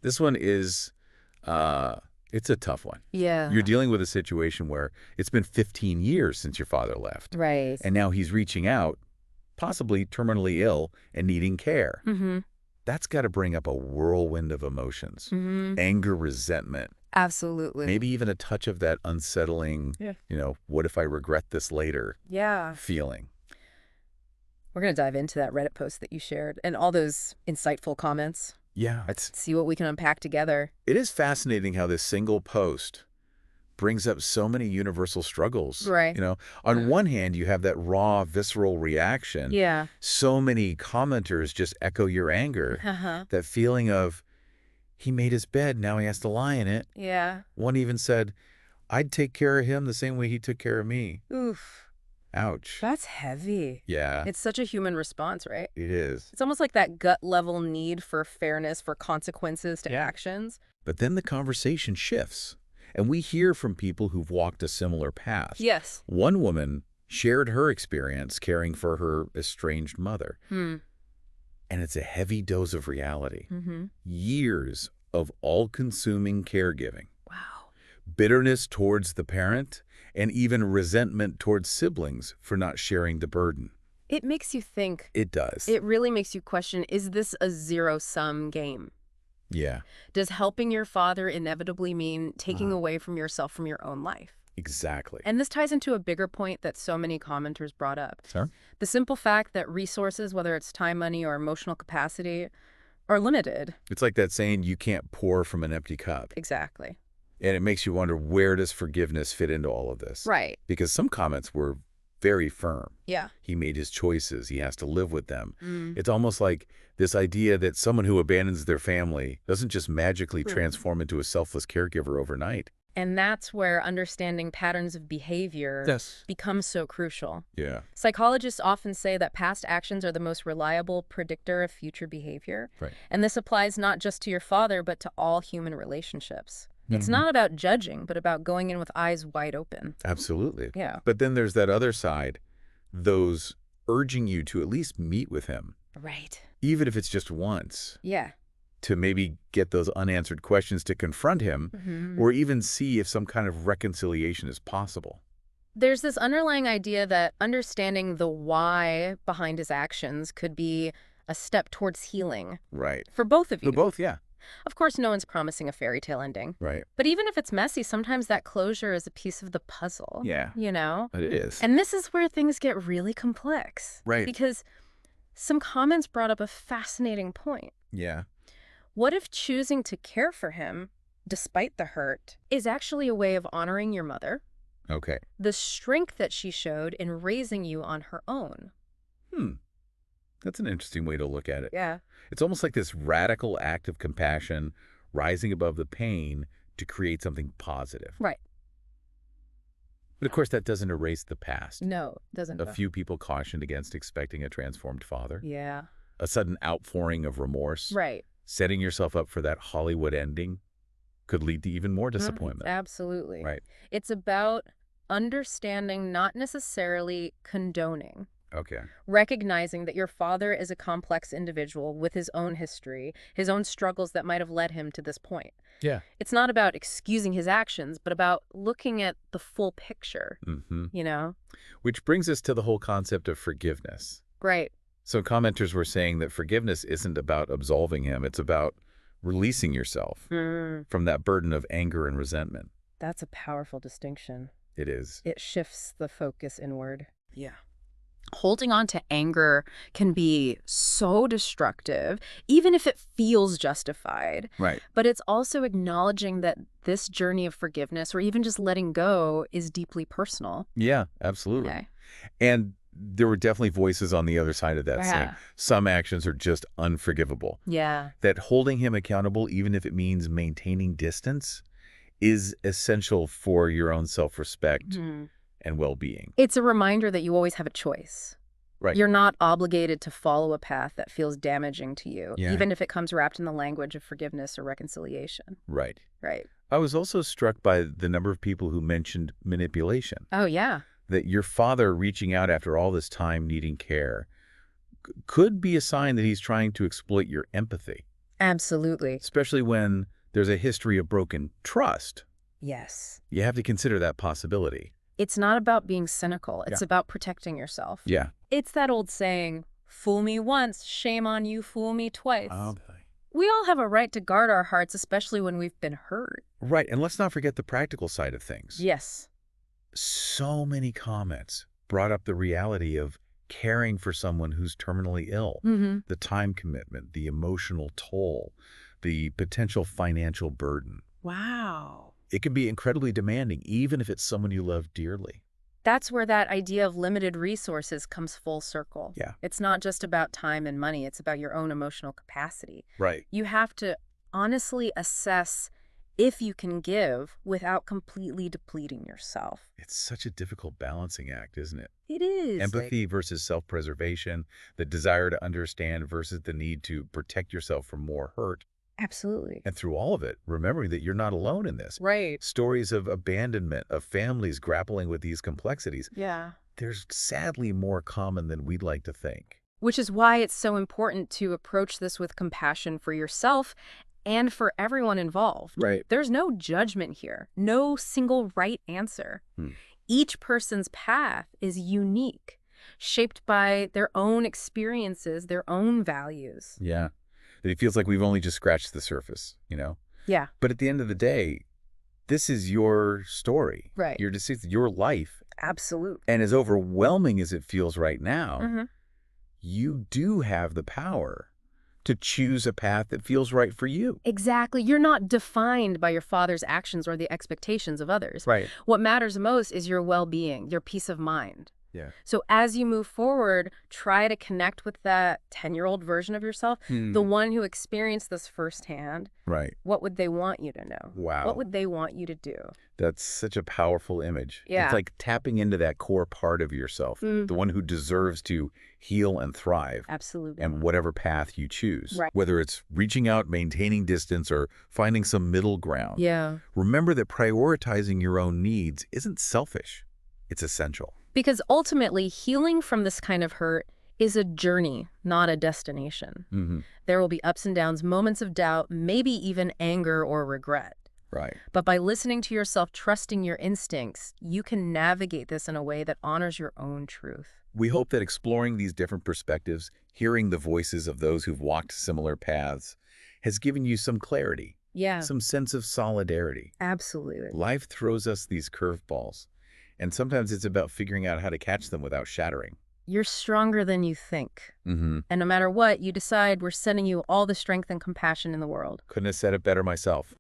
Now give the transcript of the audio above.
This one is, it's a tough one. Yeah. You're dealing with a situation where it's been 15 years since your father left, Right. and now he's reaching out, possibly terminally ill and needing care. Mm-hmm. That's got to bring up a whirlwind of emotions. Mm-hmm. Anger, resentment, Absolutely. maybe even a touch of that unsettling, Yeah. what if I regret this later Yeah. feeling. We're going to dive into that Reddit post that you shared and all those insightful comments. Yeah, See what we can unpack together. it is fascinating how this single post brings up so many universal struggles. Right. On one hand, you have that raw, visceral reaction. Yeah. So many commenters just echo your anger. Uh-huh. That feeling of, he made his bed, now he has to lie in it. Yeah. One even said, I'd take care of him the same way he took care of me. Oof. Ouch. That's heavy. Yeah, It's such a human response, right? it is. It's almost like that gut level need for fairness, for consequences to actions. But then the conversation shifts, and we hear from people who've walked a similar path. Yes. One woman shared her experience caring for her estranged mother, and it's a heavy dose of reality. Mm-hmm. Years of all-consuming caregiving, Wow. bitterness towards the parent, and even resentment towards siblings for not sharing the burden. It makes you think. It does. It really makes you question, is this a zero-sum game? Yeah, Does helping your father inevitably mean taking away from yourself from your own life? exactly. And this ties into a bigger point that so many commenters brought up. Sir? The simple fact that resources, whether it's time, money, or emotional capacity, are limited. It's like that saying, you can't pour from an empty cup. Exactly. And it makes you wonder, where does forgiveness fit into all of this? Right. Because some comments were very firm. Yeah. He made his choices. He has to live with them. Mm. It's almost like this idea that someone who abandons their family doesn't just magically transform into a selfless caregiver overnight. And that's where understanding patterns of behavior Yes. becomes so crucial. Yeah. Psychologists often say that past actions are the most reliable predictor of future behavior. Right. And this applies not just to your father, but to all human relationships. It's not about judging, but about going in with eyes wide open. Absolutely. Yeah. But then there's that other side, those urging you to at least meet with him, Right. even if it's just once, Yeah. to maybe get those unanswered questions, to confront him, Mm-hmm. or even see if some kind of reconciliation is possible. There's this underlying idea that understanding the why behind his actions could be a step towards healing Right. for both of you. For both, yeah. Of course, no one's promising a fairy tale ending. Right. But even if it's messy, sometimes that closure is a piece of the puzzle. Yeah. It It is. And this is where things get really complex. Right. Because some comments brought up a fascinating point. Yeah. What if choosing to care for him, despite the hurt, is actually a way of honoring your mother, Okay. the strength that she showed in raising you on her own? That's an interesting way to look at it. Yeah. It's almost like this radical act of compassion rising above the pain to create something positive. Right. But of course, that doesn't erase the past. No, doesn't. A few people cautioned against expecting a transformed father. Yeah. A sudden outpouring of remorse. Right. Setting yourself up for that Hollywood ending could lead to even more disappointment. Absolutely. Right. It's about understanding, not necessarily condoning. Okay. Recognizing that your father is a complex individual with his own history, his own struggles that might have led him to this point. Yeah. It's not about excusing his actions, but about looking at the full picture, Which brings us to the whole concept of forgiveness. Right. So commenters were saying that forgiveness isn't about absolving him. It's about releasing yourself from that burden of anger and resentment. That's a powerful distinction. It is. It shifts the focus inward. Yeah. Holding on to anger can be so destructive, even if it feels justified. Right. But it's also acknowledging that this journey of forgiveness, or even just letting go, is deeply personal. Yeah, absolutely. Okay. And there were definitely voices on the other side of that saying Yeah. some actions are just unforgivable. Yeah. That holding him accountable, even if it means maintaining distance, is essential for your own self-respect and well-being. It's a reminder that you always have a choice. Right. You're not obligated to follow a path that feels damaging to you, Yeah. even if it comes wrapped in the language of forgiveness or reconciliation. Right. Right. I was also struck by the number of people who mentioned manipulation. Oh, yeah. That your father reaching out after all this time needing care could be a sign that he's trying to exploit your empathy. Absolutely. especially when there's a history of broken trust. Yes. You have to consider that possibility. It's not about being cynical. It's Yeah. about protecting yourself. Yeah. It's that old saying, fool me once, shame on you, fool me twice. Okay. We all have a right to guard our hearts, especially when we've been hurt. Right, and let's not forget the practical side of things. Yes. So many comments brought up the reality of caring for someone who's terminally ill, Mm-hmm. the time commitment, the emotional toll, the potential financial burden. Wow. It can be incredibly demanding, even if it's someone you love dearly. That's where that idea of limited resources comes full circle. Yeah. It's not just about time and money. It's about your own emotional capacity. Right. You have to honestly assess if you can give without completely depleting yourself. It's such a difficult balancing act, isn't it? It is. Empathy versus self-preservation, the desire to understand versus the need to protect yourself from more hurt. Absolutely. And through all of it, remembering that you're not alone in this. Right. Stories of abandonment, of families grappling with these complexities, Yeah. they're sadly more common than we'd like to think. Which is why it's so important to approach this with compassion for yourself and for everyone involved. Right. There's no judgment here, no single right answer. Each person's path is unique, shaped by their own experiences, their own values. Yeah. It feels like we've only just scratched the surface, you know? Yeah. But at the end of the day, this is your story. Right. Your decision, your life. Absolutely. And as overwhelming as it feels right now, Mm-hmm. you do have the power to choose a path that feels right for you. Exactly. You're not defined by your father's actions or the expectations of others. Right. What matters most is your well-being, your peace of mind. Yeah. So as you move forward, try to connect with that 10-year-old version of yourself, the one who experienced this firsthand. Right. What would they want you to know? Wow. What would they want you to do? That's such a powerful image. Yeah. It's like tapping into that core part of yourself, the one who deserves to heal and thrive. Absolutely. And whatever path you choose, Right. whether it's reaching out, maintaining distance, or finding some middle ground. Yeah. Remember that prioritizing your own needs isn't selfish. It's essential. Because ultimately, healing from this kind of hurt is a journey, not a destination. There will be ups and downs, moments of doubt, maybe even anger or regret. Right. But by listening to yourself, trusting your instincts, you can navigate this in a way that honors your own truth. We hope that exploring these different perspectives, hearing the voices of those who've walked similar paths, has given you some clarity, Yeah. some sense of solidarity. Absolutely. Life throws us these curveballs, and sometimes it's about figuring out how to catch them without shattering. You're stronger than you think. And no matter what, you decide, we're sending you all the strength and compassion in the world. Couldn't have said it better myself.